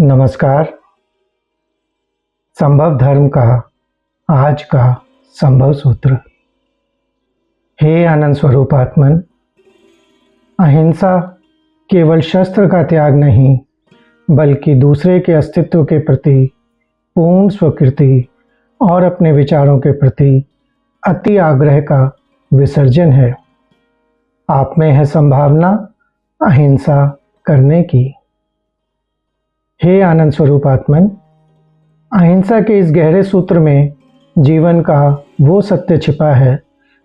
नमस्कार। संभव धर्म का आज का संभव सूत्र। हे आनंद स्वरूप आत्मन, अहिंसा केवल शस्त्र का त्याग नहीं बल्कि दूसरे के अस्तित्व के प्रति पूर्ण स्वीकृति और अपने विचारों के प्रति अति आग्रह का विसर्जन है। आप में है संभावना अहिंसा करने की। हे आनंद स्वरूप आत्मन, अहिंसा के इस गहरे सूत्र में जीवन का वो सत्य छिपा है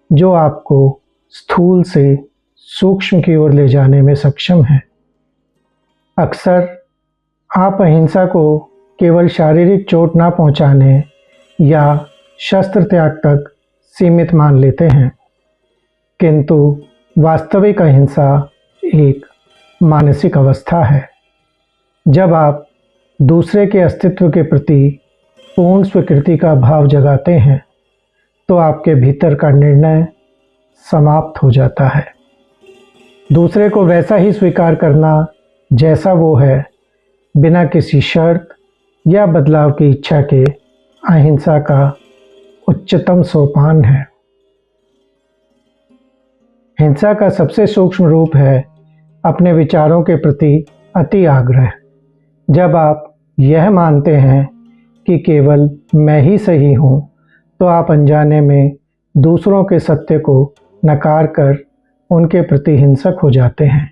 जो आपको स्थूल से सूक्ष्म की ओर ले जाने में सक्षम है। अक्सर आप अहिंसा को केवल शारीरिक चोट ना पहुंचाने या शस्त्र त्याग तक सीमित मान लेते हैं, किंतु वास्तविक अहिंसा एक मानसिक अवस्था है। जब आप दूसरे के अस्तित्व के प्रति पूर्ण स्वीकृति का भाव जगाते हैं तो आपके भीतर का निर्णय समाप्त हो जाता है। दूसरे को वैसा ही स्वीकार करना जैसा वो है, बिना किसी शर्त या बदलाव की इच्छा के, अहिंसा का उच्चतम सोपान है। हिंसा का सबसे सूक्ष्म रूप है अपने विचारों के प्रति अति आग्रह। जब आप यह मानते हैं कि केवल मैं ही सही हूँ, तो आप अनजाने में दूसरों के सत्य को नकार कर उनके प्रति हिंसक हो जाते हैं।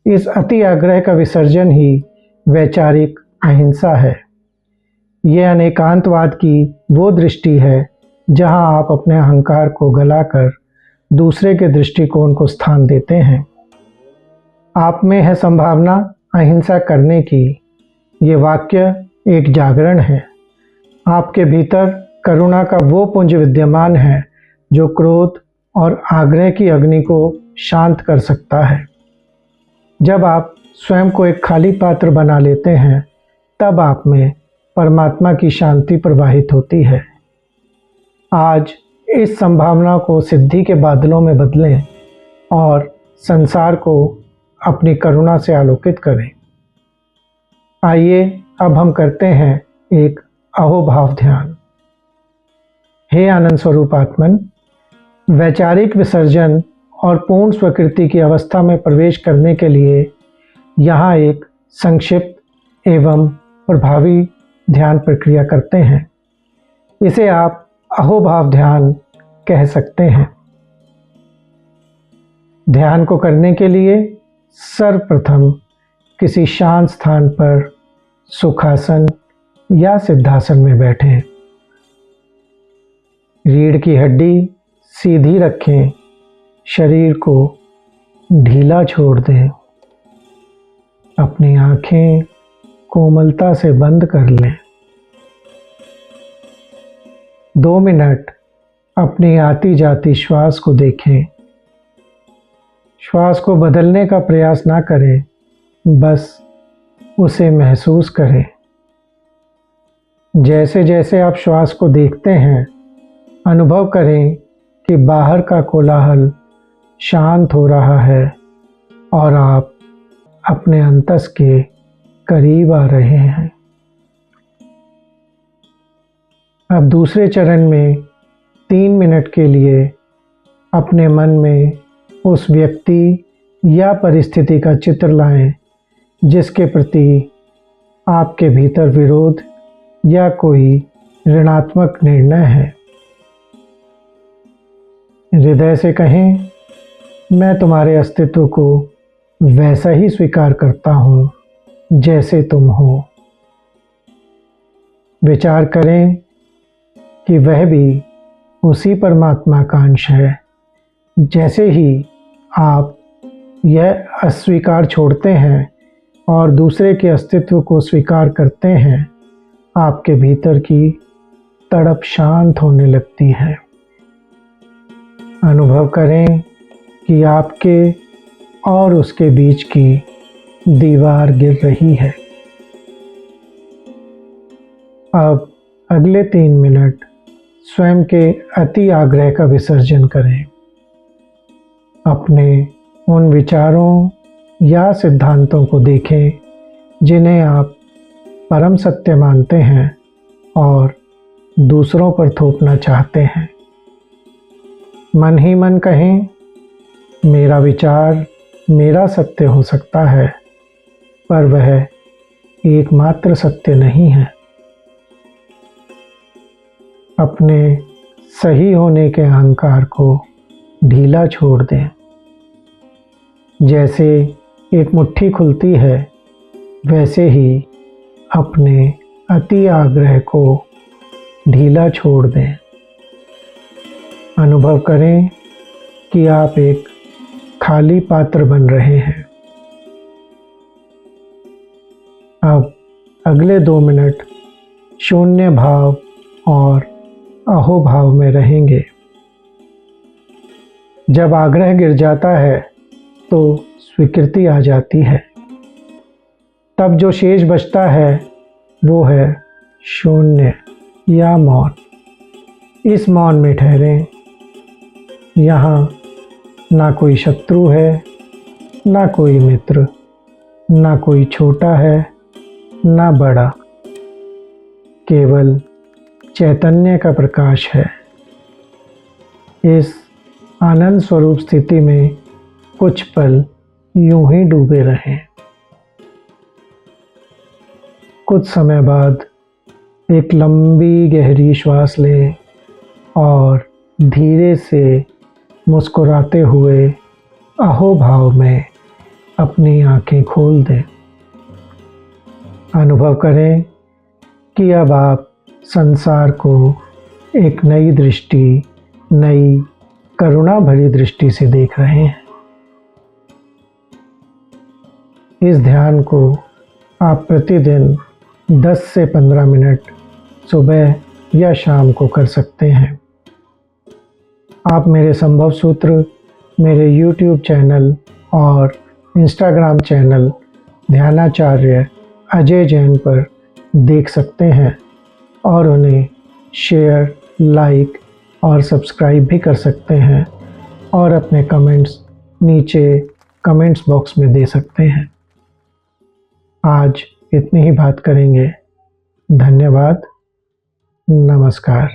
इस अति आग्रह का विसर्जन ही वैचारिक अहिंसा है। यह अनेकांतवाद की वो दृष्टि है जहाँ आप अपने अहंकार को गलाकर दूसरे के दृष्टिकोण को स्थान देते हैं। आप में है संभावना अहिंसा करने की। ये वाक्य एक जागरण है। आपके भीतर करुणा का वो पुंज विद्यमान है जो क्रोध और आग्रह की अग्नि को शांत कर सकता है। जब आप स्वयं को एक खाली पात्र बना लेते हैं, तब आप में परमात्मा की शांति प्रवाहित होती है। आज इस संभावना को सिद्धि के बादलों में बदलें और संसार को अपनी करुणा से आलोकित करें। आइए अब हम करते हैं एक अहोभाव ध्यान। हे आनंद स्वरूप आत्मन, वैचारिक विसर्जन और पूर्ण स्वीकृति की अवस्था में प्रवेश करने के लिए यहाँ एक संक्षिप्त एवं प्रभावी ध्यान प्रक्रिया करते हैं। इसे आप अहोभाव ध्यान कह सकते हैं। ध्यान को करने के लिए सर्वप्रथम किसी शांत स्थान पर सुखासन या सिद्धासन में बैठें। रीढ़ की हड्डी सीधी रखें, शरीर को ढीला छोड़ दें। अपनी आंखें कोमलता से बंद कर लें। 2 मिनट अपनी आती जाती श्वास को देखें। श्वास को बदलने का प्रयास ना करें, बस उसे महसूस करें। जैसे जैसे आप श्वास को देखते हैं, अनुभव करें कि बाहर का कोलाहल शांत हो रहा है और आप अपने अंतस के करीब आ रहे हैं। अब दूसरे चरण में 3 मिनट के लिए अपने मन में उस व्यक्ति या परिस्थिति का चित्र लाएं जिसके प्रति आपके भीतर विरोध या कोई ऋणात्मक निर्णय है। हृदय से कहें, मैं तुम्हारे अस्तित्व को वैसा ही स्वीकार करता हूँ जैसे तुम हो। विचार करें कि वह भी उसी परमात्मा का अंश है। जैसे ही आप यह अस्वीकार छोड़ते हैं और दूसरे के अस्तित्व को स्वीकार करते हैं, आपके भीतर की तड़प शांत होने लगती है। अनुभव करें कि आपके और उसके बीच की दीवार गिर रही है। अब अगले 3 मिनट स्वयं के अति आग्रह का विसर्जन करें। अपने उन विचारों या सिद्धांतों को देखें जिन्हें आप परम सत्य मानते हैं और दूसरों पर थोपना चाहते हैं। मन ही मन कहें, मेरा विचार मेरा सत्य हो सकता है, पर वह एकमात्र सत्य नहीं है। अपने सही होने के अहंकार को ढीला छोड़ दें। जैसे एक मुट्ठी खुलती है, वैसे ही अपने अति आग्रह को ढीला छोड़ दें। अनुभव करें कि आप एक खाली पात्र बन रहे हैं। अब अगले 2 मिनट शून्य भाव और अहोभाव में रहेंगे। जब आग्रह गिर जाता है तो स्वीकृति आ जाती है। तब जो शेष बचता है वो है शून्य या मौन। इस मौन में ठहरें। यहाँ ना कोई शत्रु है, ना कोई मित्र, ना कोई छोटा है, ना बड़ा। केवल चैतन्य का प्रकाश है। इस आनंद स्वरूप स्थिति में कुछ पल यूं ही डूबे रहें। कुछ समय बाद एक लंबी गहरी श्वास लें और धीरे से मुस्कुराते हुए अहोभाव में अपनी आंखें खोल दें। अनुभव करें कि अब आप संसार को एक नई दृष्टि, नई करुणा भरी दृष्टि से देख रहे हैं। इस ध्यान को आप प्रतिदिन 10 से 15 मिनट सुबह या शाम को कर सकते हैं। आप मेरे संभव सूत्र, मेरे YouTube चैनल और Instagram चैनल ध्यानाचार्य अजय जैन पर देख सकते हैं और उन्हें शेयर, लाइक और सब्सक्राइब भी कर सकते हैं और अपने कमेंट्स नीचे कमेंट्स बॉक्स में दे सकते हैं। आज इतनी ही बात करेंगे। धन्यवाद। नमस्कार।